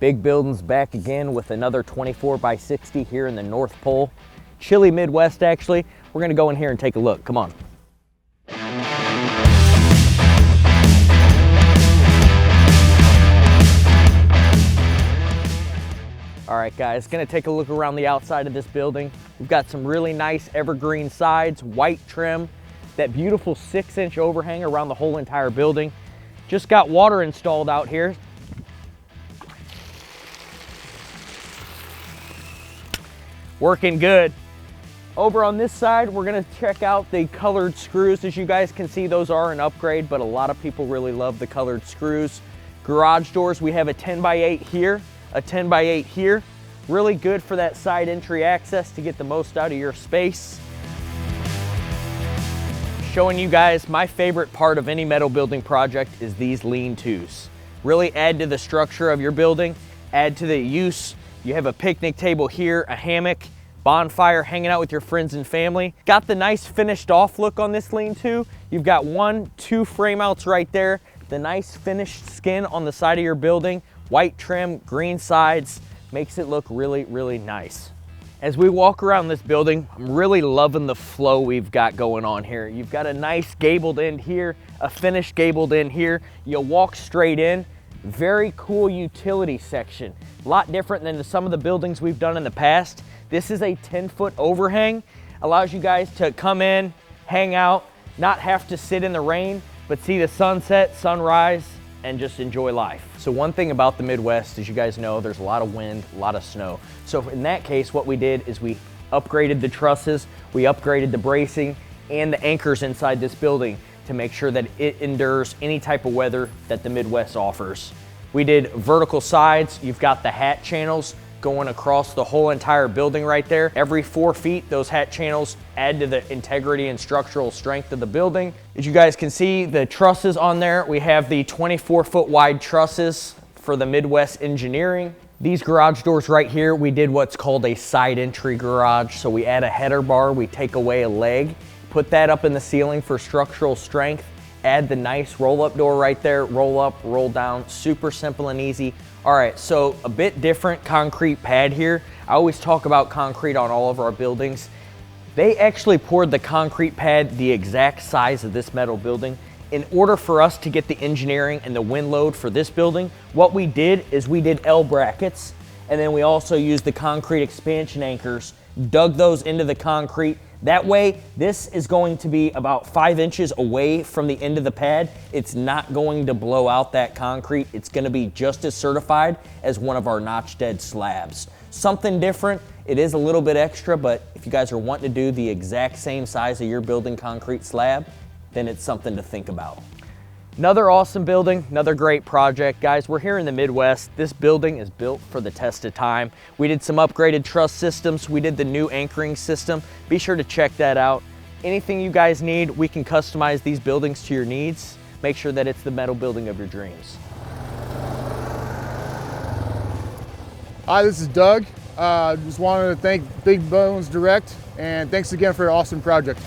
Big Buildings back again with another 24 by 60 here in the North Pole. Chilly Midwest, actually. We're gonna go in here and take a look. Come on. All right, guys, gonna take a look around the outside of this building. We've got some really nice evergreen sides, white trim, that beautiful 6-inch overhang around the whole entire building. Just got water installed out here. Working good. Over on this side, we're gonna check out the colored screws. As you guys can see, those are an upgrade, but a lot of people really love the colored screws. Garage doors, we have a 10 by 8 here, a 10 by 8 here. Really good for that side entry access to get the most out of your space. Showing you guys my favorite part of any metal building project is these lean-tos. Really add to the structure of your building, add to the use. You have a picnic table here, a hammock, bonfire, hanging out with your friends and family. Got the nice finished off look on this lean-to. You've got 1, 2 frame outs right there. The nice finished skin on the side of your building, white trim, green sides, makes it look really, really nice. As we walk around this building, I'm really loving the flow we've got going on here. You've got a nice gabled end here, a finished gabled end here. You'll walk straight in. Very cool utility section. A lot different than some of the buildings we've done in the past. This is a 10-foot overhang. Allows you guys to come in, hang out, not have to sit in the rain, but see the sunset, sunrise, and just enjoy life. So one thing about the Midwest, as you guys know, there's a lot of wind, a lot of snow. So in that case, what we did is we upgraded the trusses, we upgraded the bracing and the anchors inside this building to make sure that it endures any type of weather that the Midwest offers. We did vertical sides. You've got the hat channels going across the whole entire building right there. Every 4 feet, those hat channels add to the integrity and structural strength of the building. As you guys can see, the trusses on there, we have the 24-foot wide trusses for the Midwest engineering. These garage doors right here, we did what's called a side entry garage. So we add a header bar, we take away a leg, put that up in the ceiling for structural strength, add the nice roll-up door right there, roll up, roll down, super simple and easy. All right, so a bit different concrete pad here. I always talk about concrete on all of our buildings. They actually poured the concrete pad the exact size of this metal building. In order for us to get the engineering and the wind load for this building, what we did is we did L brackets, and then we also used the concrete expansion anchors, dug those into the concrete. That way, this is going to be about 5 inches away from the end of the pad. It's not going to blow out that concrete. It's gonna be just as certified as one of our notch dead slabs. Something different, it is a little bit extra, but if you guys are wanting to do the exact same size of your building concrete slab, then it's something to think about. Another awesome building, another great project. Guys, we're here in the Midwest. This building is built for the test of time. We did some upgraded truss systems. We did the new anchoring system. Be sure to check that out. Anything you guys need, we can customize these buildings to your needs. Make sure that it's the metal building of your dreams. Hi, this is Doug. Just wanted to thank Big Bones Direct, and thanks again for an awesome project.